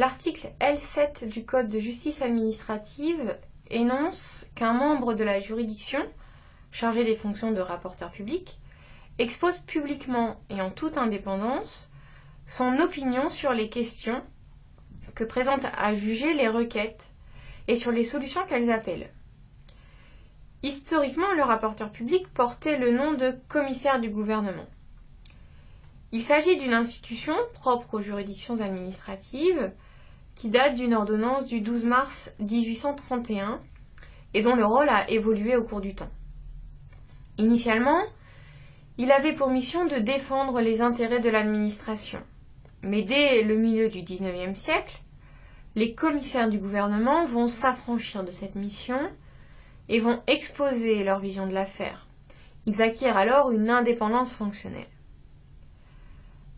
L'article L7 du Code de justice administrative énonce qu'un membre de la juridiction, chargé des fonctions de rapporteur public, expose publiquement et en toute indépendance son opinion sur les questions que présentent à juger les requêtes et sur les solutions qu'elles appellent. Historiquement, le rapporteur public portait le nom de commissaire du gouvernement. Il s'agit d'une institution propre aux juridictions administratives qui date d'une ordonnance du 12 mars 1831 et dont le rôle a évolué au cours du temps. Initialement, il avait pour mission de défendre les intérêts de l'administration. Mais dès le milieu du XIXe siècle, les commissaires du gouvernement vont s'affranchir de cette mission et vont exposer leur vision de l'affaire. Ils acquièrent alors une indépendance fonctionnelle.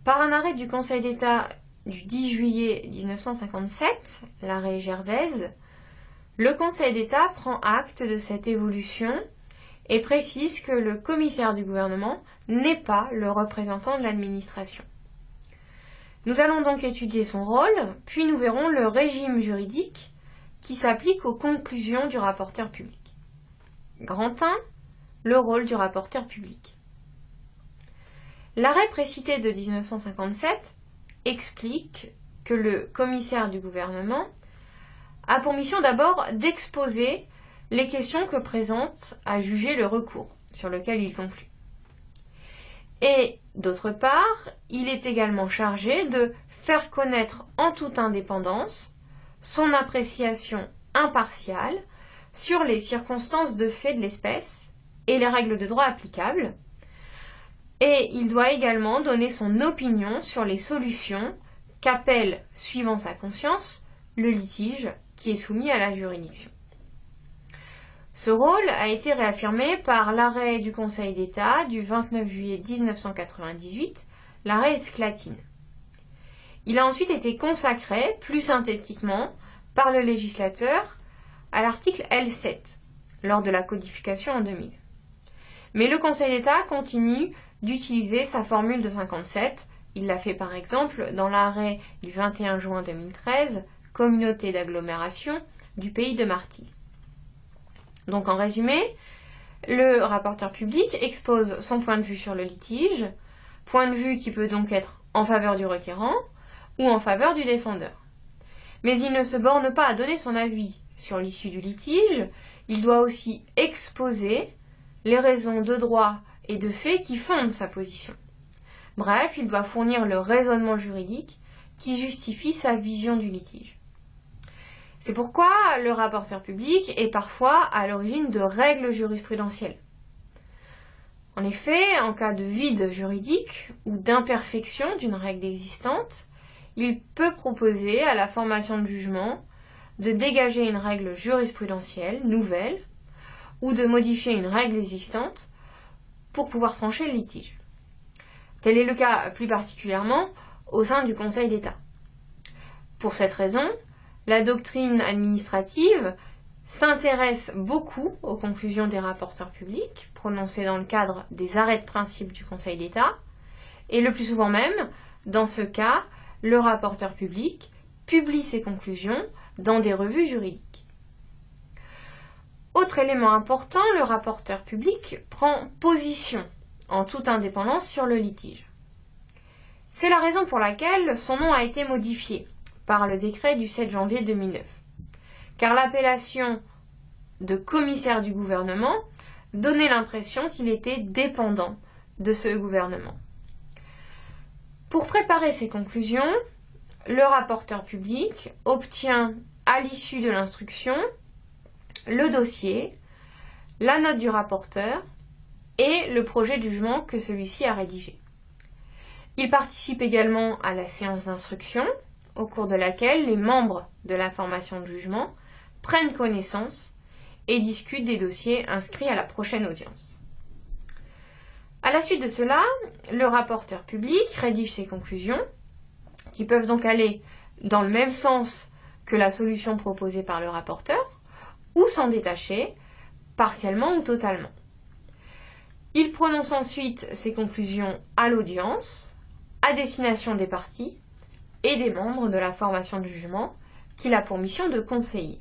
Par un arrêt du Conseil d'État du 10 juillet 1957, l'arrêt Gervaise, le Conseil d'État prend acte de cette évolution et précise que le commissaire du gouvernement n'est pas le représentant de l'administration. Nous allons donc étudier son rôle, puis nous verrons le régime juridique qui s'applique aux conclusions du rapporteur public. Grand 1, le rôle du rapporteur public. L'arrêt précité de 1957 explique que le commissaire du gouvernement a pour mission d'abord d'exposer les questions que présente à juger le recours, sur lequel il conclut. Et d'autre part, il est également chargé de faire connaître en toute indépendance son appréciation impartiale sur les circonstances de fait de l'espèce et les règles de droit applicables, et il doit également donner son opinion sur les solutions qu'appelle, suivant sa conscience, le litige qui est soumis à la juridiction. Ce rôle a été réaffirmé par l'arrêt du Conseil d'État du 29 juillet 1998, l'arrêt Esclatine. Il a ensuite été consacré, plus synthétiquement, par le législateur à l'article L7, lors de la codification en 2000. Mais le Conseil d'État continue d'utiliser sa formule de 57. Il l'a fait par exemple dans l'arrêt du 21 juin 2013, Communauté d'agglomération du pays de Martigues. Donc en résumé, le rapporteur public expose son point de vue sur le litige, point de vue qui peut donc être en faveur du requérant ou en faveur du défendeur. Mais il ne se borne pas à donner son avis sur l'issue du litige, il doit aussi exposer les raisons de droit et de fait qui fondent sa position. Bref, il doit fournir le raisonnement juridique qui justifie sa vision du litige. C'est pourquoi le rapporteur public est parfois à l'origine de règles jurisprudentielles. En effet, en cas de vide juridique ou d'imperfection d'une règle existante, il peut proposer à la formation de jugement de dégager une règle jurisprudentielle nouvelle ou de modifier une règle existante pour pouvoir trancher le litige. Tel est le cas plus particulièrement au sein du Conseil d'État. Pour cette raison, la doctrine administrative s'intéresse beaucoup aux conclusions des rapporteurs publics, prononcées dans le cadre des arrêts de principe du Conseil d'État, et le plus souvent même, dans ce cas, le rapporteur public publie ses conclusions dans des revues juridiques. Autre élément important, le rapporteur public prend position en toute indépendance sur le litige. C'est la raison pour laquelle son nom a été modifié par le décret du 7 janvier 2009, car l'appellation de commissaire du gouvernement donnait l'impression qu'il était dépendant de ce gouvernement. Pour préparer ses conclusions, le rapporteur public obtient à l'issue de l'instruction le dossier, la note du rapporteur et le projet de jugement que celui-ci a rédigé. Il participe également à la séance d'instruction, au cours de laquelle les membres de la formation de jugement prennent connaissance et discutent des dossiers inscrits à la prochaine audience. À la suite de cela, le rapporteur public rédige ses conclusions, qui peuvent donc aller dans le même sens que la solution proposée par le rapporteur, ou s'en détacher, partiellement ou totalement. Il prononce ensuite ses conclusions à l'audience, à destination des parties, et des membres de la formation de jugement qu'il a pour mission de conseiller.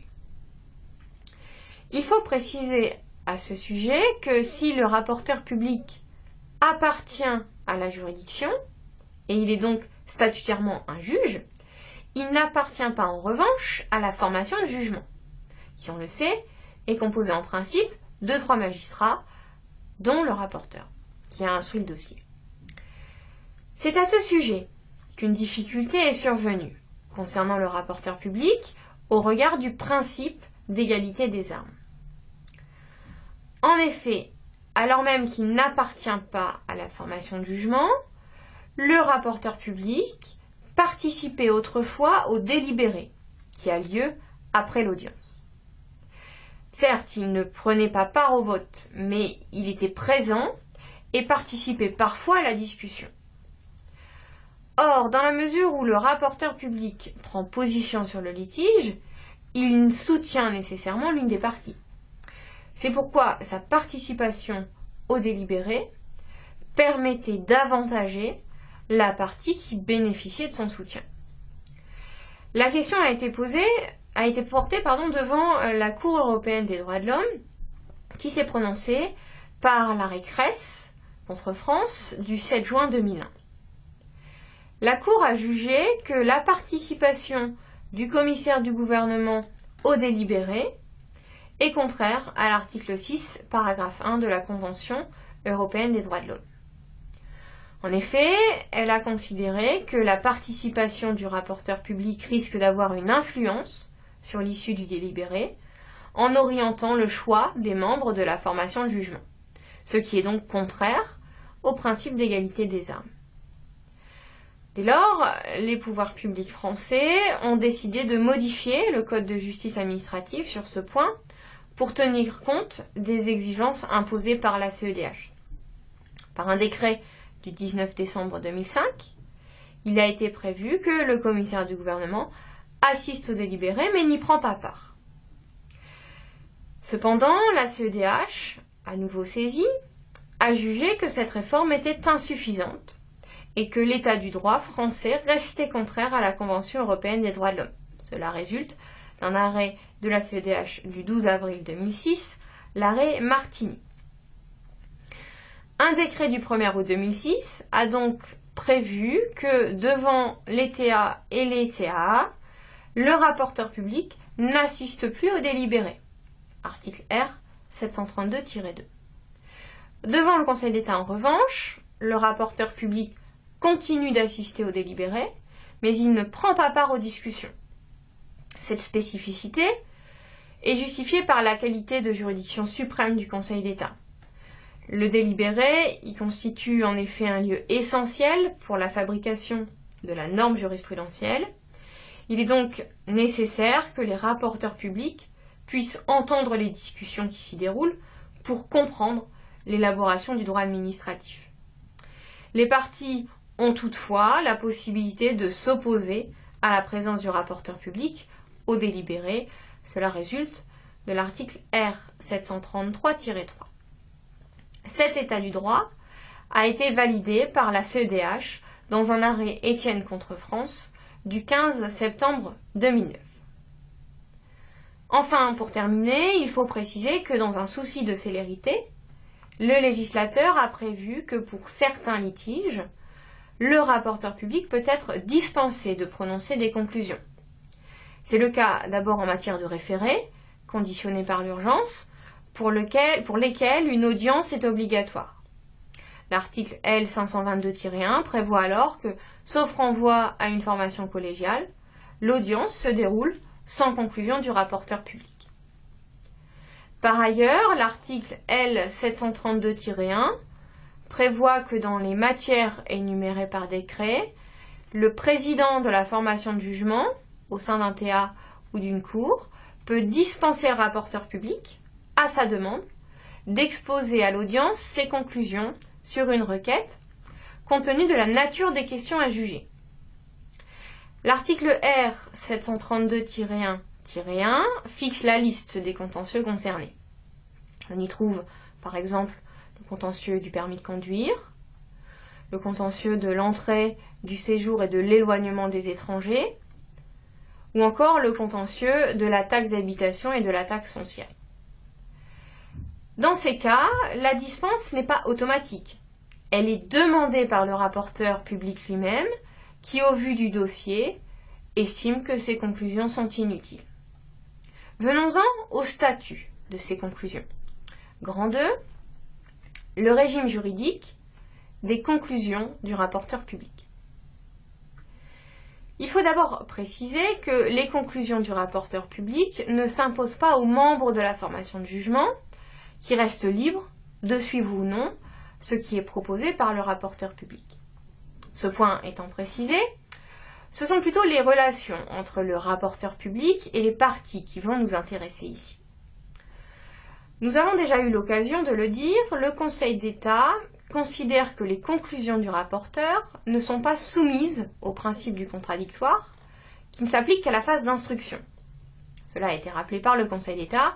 Il faut préciser à ce sujet que si le rapporteur public appartient à la juridiction, et il est donc statutairement un juge, il n'appartient pas en revanche à la formation de jugement, qui, on le sait, est composée en principe de 3 magistrats, dont le rapporteur, qui a instruit le dossier. C'est à ce sujet qu'une difficulté est survenue concernant le rapporteur public au regard du principe d'égalité des armes. En effet, alors même qu'il n'appartient pas à la formation de jugement, le rapporteur public participait autrefois au délibéré qui a lieu après l'audience. Certes, il ne prenait pas part au vote, mais il était présent et participait parfois à la discussion. Or, dans la mesure où le rapporteur public prend position sur le litige, il soutient nécessairement l'une des parties. C'est pourquoi sa participation au délibéré permettait d'avantager la partie qui bénéficiait de son soutien. La question a été portée devant la Cour européenne des droits de l'homme, qui s'est prononcée par l'arrêt Cress contre France du 7 juin 2001. La Cour a jugé que la participation du commissaire du gouvernement au délibéré est contraire à l'article 6, paragraphe 1 de la Convention européenne des droits de l'homme. En effet, elle a considéré que la participation du rapporteur public risque d'avoir une influence sur l'issue du délibéré en orientant le choix des membres de la formation de jugement, ce qui est donc contraire au principe d'égalité des armes. Dès lors, les pouvoirs publics français ont décidé de modifier le Code de justice administrative sur ce point pour tenir compte des exigences imposées par la CEDH. Par un décret du 19 décembre 2005, il a été prévu que le commissaire du gouvernement assiste au délibéré mais n'y prend pas part. Cependant, la CEDH, à nouveau saisie, a jugé que cette réforme était insuffisante et que l'état du droit français restait contraire à la Convention européenne des droits de l'homme. Cela résulte d'un arrêt de la CEDH du 12 avril 2006, l'arrêt Martini. Un décret du 1er août 2006 a donc prévu que devant l'ETA et les CAA, le rapporteur public n'assiste plus au délibéré. Article R 732-2. Devant le Conseil d'État, en revanche, le rapporteur public continue d'assister au délibéré, mais il ne prend pas part aux discussions. Cette spécificité est justifiée par la qualité de juridiction suprême du Conseil d'État. Le délibéré y constitue en effet un lieu essentiel pour la fabrication de la norme jurisprudentielle. Il est donc nécessaire que les rapporteurs publics puissent entendre les discussions qui s'y déroulent pour comprendre l'élaboration du droit administratif. Les parties ont toutefois la possibilité de s'opposer à la présence du rapporteur public au délibéré. Cela résulte de l'article R 733-3. Cet état du droit a été validé par la CEDH dans un arrêt Étienne contre France du 15 septembre 2009. Enfin, pour terminer, il faut préciser que dans un souci de célérité, le législateur a prévu que pour certains litiges, le rapporteur public peut être dispensé de prononcer des conclusions. C'est le cas d'abord en matière de référé, conditionné par l'urgence, pour lesquels une audience est obligatoire. L'article L 522-1 prévoit alors que, sauf renvoi à une formation collégiale, l'audience se déroule sans conclusion du rapporteur public. Par ailleurs, l'article L 732-1 prévoit que dans les matières énumérées par décret, le président de la formation de jugement, au sein d'un TA ou d'une cour, peut dispenser le rapporteur public, à sa demande, d'exposer à l'audience ses conclusions sur une requête, compte tenu de la nature des questions à juger. L'article R 732-1 fixe la liste des contentieux concernés. On y trouve, par exemple, le contentieux du permis de conduire, le contentieux de l'entrée, du séjour et de l'éloignement des étrangers, ou encore le contentieux de la taxe d'habitation et de la taxe foncière. Dans ces cas, la dispense n'est pas automatique. Elle est demandée par le rapporteur public lui-même, qui, au vu du dossier, estime que ces conclusions sont inutiles. Venons-en au statut de ces conclusions. Grand 2, le régime juridique des conclusions du rapporteur public. Il faut d'abord préciser que les conclusions du rapporteur public ne s'imposent pas aux membres de la formation de jugement, qui restent libres de suivre ou non ce qui est proposé par le rapporteur public. Ce point étant précisé, ce sont plutôt les relations entre le rapporteur public et les parties qui vont nous intéresser ici. Nous avons déjà eu l'occasion de le dire, le Conseil d'État considère que les conclusions du rapporteur ne sont pas soumises au principe du contradictoire, qui ne s'applique qu'à la phase d'instruction. Cela a été rappelé par le Conseil d'État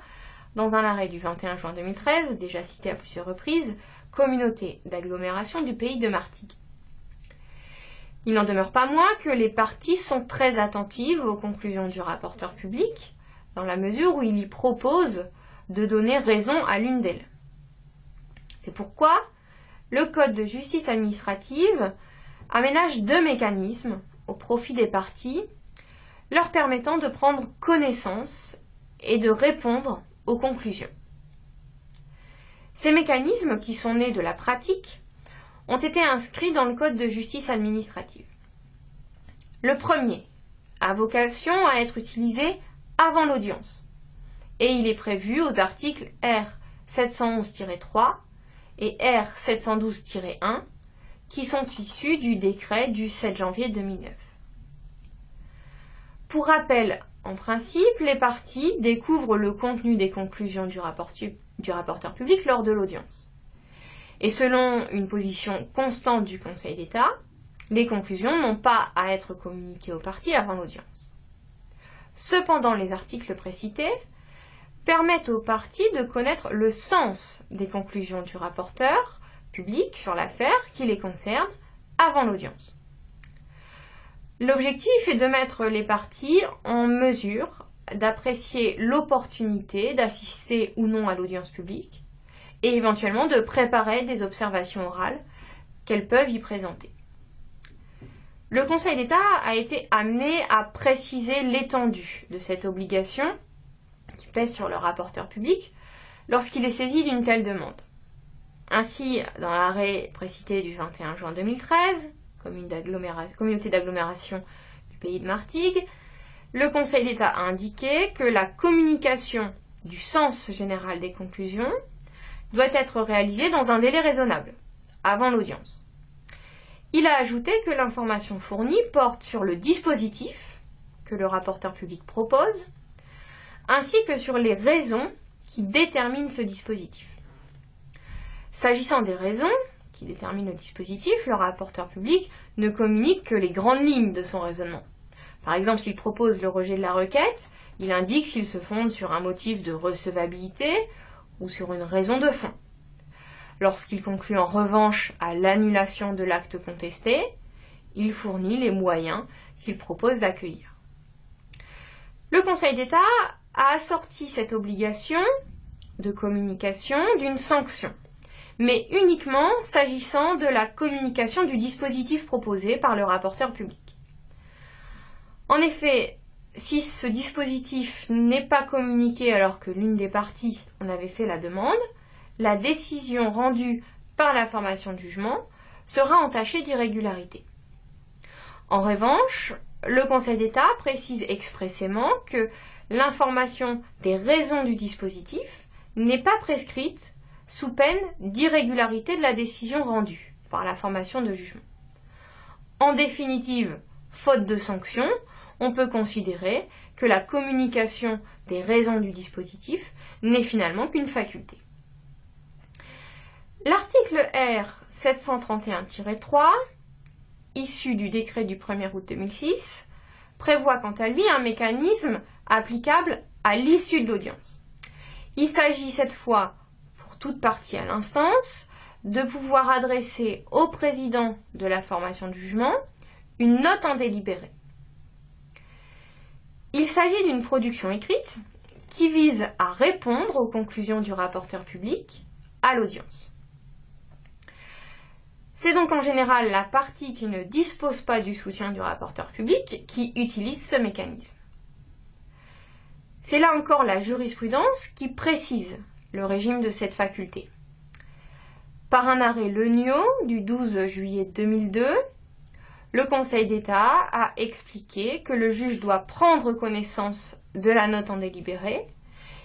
dans un arrêt du 21 juin 2013, déjà cité à plusieurs reprises, Communauté d'agglomération du pays de Martigues. Il n'en demeure pas moins que les parties sont très attentives aux conclusions du rapporteur public, dans la mesure où il y propose de donner raison à l'une d'elles. C'est pourquoi le Code de justice administrative aménage 2 mécanismes au profit des parties, leur permettant de prendre connaissance et de répondre aux conclusions. Ces mécanismes, qui sont nés de la pratique, ont été inscrits dans le Code de justice administrative. Le premier a vocation à être utilisé avant l'audience, et il est prévu aux articles R 711-3 et R 712-1, qui sont issus du décret du 7 janvier 2009. Pour rappel, en principe, les parties découvrent le contenu des conclusions du rapporteur public lors de l'audience. Et selon une position constante du Conseil d'État, les conclusions n'ont pas à être communiquées aux parties avant l'audience. Cependant, les articles précités permettent aux parties de connaître le sens des conclusions du rapporteur public sur l'affaire qui les concerne avant l'audience. L'objectif est de mettre les parties en mesure d'apprécier l'opportunité d'assister ou non à l'audience publique et éventuellement de préparer des observations orales qu'elles peuvent y présenter. Le Conseil d'État a été amené à préciser l'étendue de cette obligation qui pèse sur le rapporteur public lorsqu'il est saisi d'une telle demande. Ainsi, dans l'arrêt précité du 21 juin 2013, Communauté d'agglomération du pays de Martigues, le Conseil d'État a indiqué que la communication du sens général des conclusions doit être réalisée dans un délai raisonnable, avant l'audience. Il a ajouté que l'information fournie porte sur le dispositif que le rapporteur public propose, ainsi que sur les raisons qui déterminent ce dispositif. S'agissant des raisons qui déterminent le dispositif, le rapporteur public ne communique que les grandes lignes de son raisonnement. Par exemple, s'il propose le rejet de la requête, il indique s'il se fonde sur un motif de recevabilité ou sur une raison de fond. Lorsqu'il conclut en revanche à l'annulation de l'acte contesté, il fournit les moyens qu'il propose d'accueillir. Le Conseil d'État a assorti cette obligation de communication d'une sanction, mais uniquement s'agissant de la communication du dispositif proposé par le rapporteur public. En effet, si ce dispositif n'est pas communiqué alors que l'une des parties en avait fait la demande, la décision rendue par la formation de jugement sera entachée d'irrégularité. En revanche, le Conseil d'État précise expressément que l'information des raisons du dispositif n'est pas prescrite sous peine d'irrégularité de la décision rendue par la formation de jugement. En définitive, faute de sanction, on peut considérer que la communication des raisons du dispositif n'est finalement qu'une faculté. L'article R 731-3, issu du décret du 1er août 2006, prévoit quant à lui un mécanisme applicable à l'issue de l'audience. Il s'agit cette fois, pour toute partie à l'instance, de pouvoir adresser au président de la formation de jugement une note en délibéré. Il s'agit d'une production écrite qui vise à répondre aux conclusions du rapporteur public à l'audience. C'est donc en général la partie qui ne dispose pas du soutien du rapporteur public qui utilise ce mécanisme. C'est là encore la jurisprudence qui précise le régime de cette faculté. Par un arrêt Legnaud du 12 juillet 2002, le Conseil d'État a expliqué que le juge doit prendre connaissance de la note en délibéré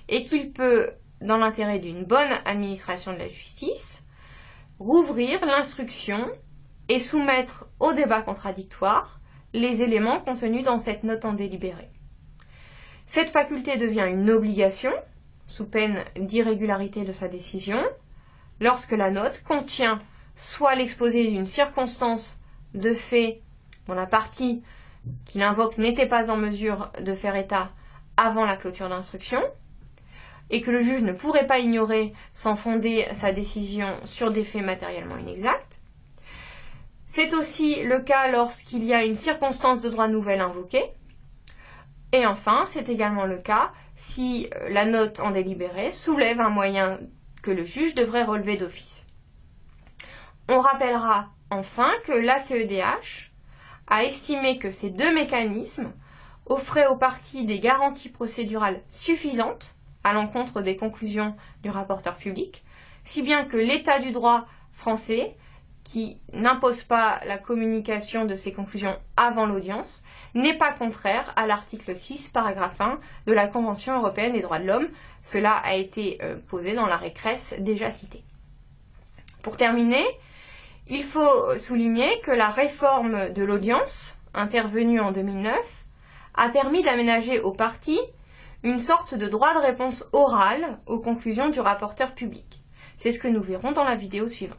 et qu'il peut, dans l'intérêt d'une bonne administration de la justice, rouvrir l'instruction et soumettre au débat contradictoire les éléments contenus dans cette note en délibéré. Cette faculté devient une obligation, sous peine d'irrégularité de sa décision, lorsque la note contient soit l'exposé d'une circonstance de fait dont la partie qu'il invoque n'était pas en mesure de faire état avant la clôture d'instruction, et que le juge ne pourrait pas ignorer sans fonder sa décision sur des faits matériellement inexacts. C'est aussi le cas lorsqu'il y a une circonstance de droit nouvelle invoquée. Et enfin, c'est également le cas si la note en délibéré soulève un moyen que le juge devrait relever d'office. On rappellera enfin que l'ACEDH a estimé que ces deux mécanismes offraient aux parties des garanties procédurales suffisantes à l'encontre des conclusions du rapporteur public, si bien que l'état du droit français, qui n'impose pas la communication de ces conclusions avant l'audience, n'est pas contraire à l'article 6, paragraphe 1 de la Convention européenne des droits de l'homme. Cela a été posé dans l'arrêt Cress déjà cité. Pour terminer, il faut souligner que la réforme de l'audience, intervenue en 2009, a permis d'aménager aux parties une sorte de droit de réponse orale aux conclusions du rapporteur public. C'est ce que nous verrons dans la vidéo suivante.